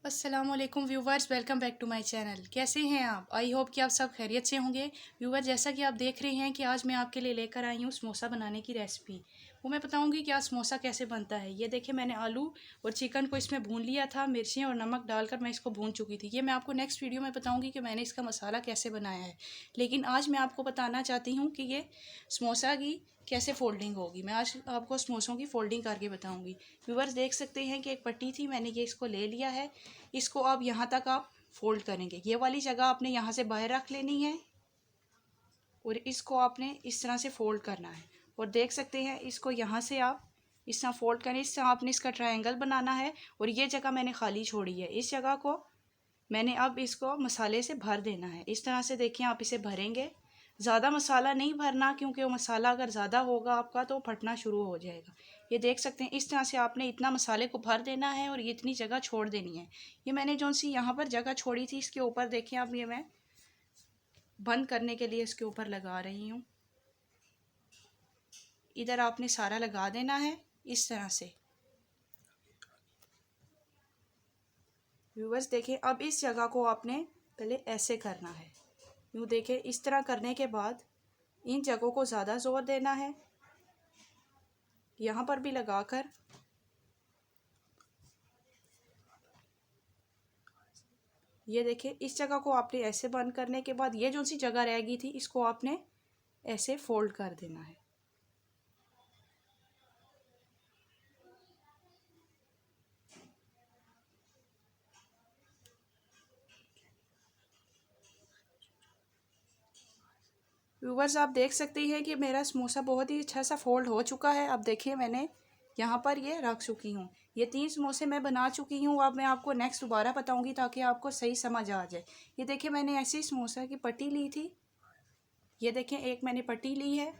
अस्सलामुअलैकुम viewers, welcome back to my channel. कैसे हैं आप? आई होप कि आप सब खैरियत से होंगे। व्यूवर, जैसा कि आप देख रहे हैं कि आज मैं आपके लिए लेकर आई हूँ समोसा बनाने की रेसिपी। वो मैं बताऊंगी कि आज समोसा कैसे बनता है। ये देखिए, मैंने आलू और चिकन को इसमें भून लिया था। मिर्चियाँ और नमक डालकर मैं इसको भून चुकी थी। ये मैं आपको नेक्स्ट वीडियो में बताऊँगी कि मैंने इसका मसाला कैसे बनाया है। लेकिन आज मैं आपको बताना चाहती हूँ कि ये समोसा की कैसे फोल्डिंग होगी। मैं आज आपको समोसों की फोल्डिंग करके बताऊँगी। व्यूवर्स, देख सकते हैं कि एक पट्टी थी, मैंने ये इसको ले लिया है। इसको अब यहाँ तक आप फोल्ड करेंगे। ये वाली जगह आपने यहाँ से बाहर रख लेनी है और इसको आपने इस तरह से फोल्ड करना है। और देख सकते हैं इसको यहाँ से आप इस तरह फोल्ड करें। इस तरह आपने इसका ट्रायंगल बनाना है और ये जगह मैंने खाली छोड़ी है। इस जगह को मैंने अब इसको मसाले से भर देना है। इस तरह से देखिए, आप इसे भरेंगे। ज़्यादा मसाला नहीं भरना, क्योंकि वो मसाला अगर ज़्यादा होगा आपका तो फटना शुरू हो जाएगा। ये देख सकते हैं, इस तरह से आपने इतना मसाले को भर देना है और ये इतनी जगह छोड़ देनी है। ये मैंने जो सी यहाँ पर जगह छोड़ी थी, इसके ऊपर देखिए अब ये मैं बंद करने के लिए इसके ऊपर लगा रही हूँ। इधर आपने सारा लगा देना है इस तरह से। व्यूवर्स देखिए, अब इस जगह को आपने पहले ऐसे करना है। यूँ देखिए, इस तरह करने के बाद इन जगहों को ज़्यादा ज़ोर देना है। यहाँ पर भी लगाकर ये देखिए, इस जगह को आपने ऐसे बंद करने के बाद ये जो सी जगह रह गई थी इसको आपने ऐसे फोल्ड कर देना है। व्यूवर्स, आप देख सकते हैं कि मेरा समोसा बहुत ही अच्छा सा फोल्ड हो चुका है। अब देखिए, मैंने यहाँ पर ये रख चुकी हूँ। ये 3 समोसे मैं बना चुकी हूँ। अब मैं आपको नेक्स्ट दोबारा बताऊँगी ताकि आपको सही समझ आ जाए। ये देखिए, मैंने ऐसे ही समोसा की पट्टी ली थी। ये देखिए, एक मैंने पट्टी ली है,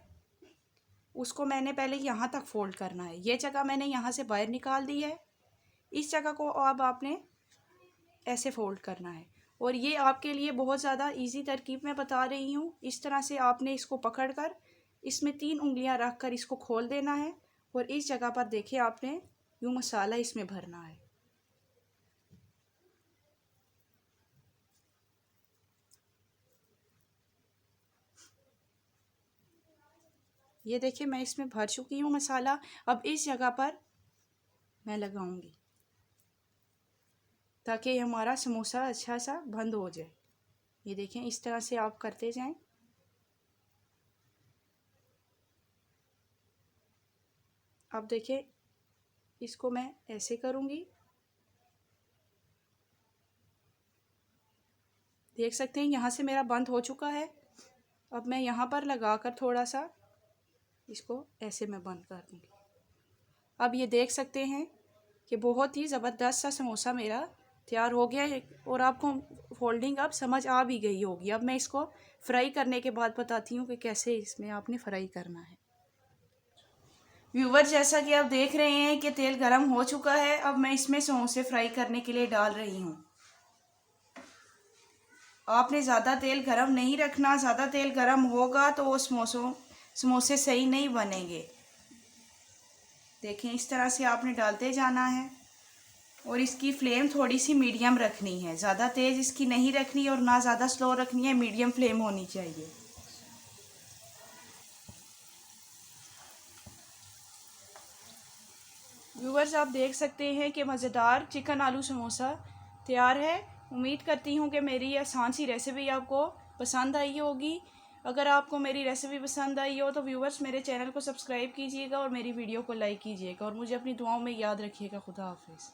उसको मैंने पहले यहाँ तक फोल्ड करना है। ये जगह मैंने यहाँ से बाहर निकाल दी है। इस जगह को अब आपने ऐसे फोल्ड करना है। और ये आपके लिए बहुत ज़्यादा इजी तरकीब मैं बता रही हूँ। इस तरह से आपने इसको पकड़कर इसमें 3 उंगलियां रख कर इसको खोल देना है और इस जगह पर देखिए आपने यूँ मसाला इसमें भरना है। ये देखिए, मैं इसमें भर चुकी हूँ मसाला। अब इस जगह पर मैं लगाऊंगी ताकि हमारा समोसा अच्छा सा बंद हो जाए। ये देखें, इस तरह से आप करते जाएं। अब देखिए, इसको मैं ऐसे करूँगी। देख सकते हैं यहाँ से मेरा बंद हो चुका है। अब मैं यहाँ पर लगाकर थोड़ा सा इसको ऐसे मैं बंद कर दूँगी। अब ये देख सकते हैं कि बहुत ही ज़बरदस्त सा समोसा मेरा तैयार हो गया है और आपको फोल्डिंग अब समझ आ भी गई होगी। अब मैं इसको फ्राई करने के बाद बताती हूँ कि कैसे इसमें आपने फ्राई करना है। व्यूवर, जैसा कि आप देख रहे हैं कि तेल गर्म हो चुका है। अब मैं इसमें समोसे फ्राई करने के लिए डाल रही हूँ। आपने ज़्यादा तेल गरम नहीं रखना। ज़्यादा तेल गरम होगा तो वो समोसे सही नहीं बनेंगे। देखें, इस तरह से आपने डालते जाना है और इसकी फ्लेम थोड़ी सी मीडियम रखनी है। ज़्यादा तेज़ इसकी नहीं रखनी और ना ज़्यादा स्लो रखनी है, मीडियम फ्लेम होनी चाहिए। व्यूवर्स, आप देख सकते हैं कि मज़ेदार चिकन आलू समोसा तैयार है। उम्मीद करती हूँ कि मेरी आसान सी रेसिपी आपको पसंद आई होगी। अगर आपको मेरी रेसिपी पसंद आई हो तो व्यूवर्स, मेरे चैनल को सब्सक्राइब कीजिएगा और मेरी वीडियो को लाइक कीजिएगा और मुझे अपनी दुआओं में याद रखिएगा। खुदा हाफिज़।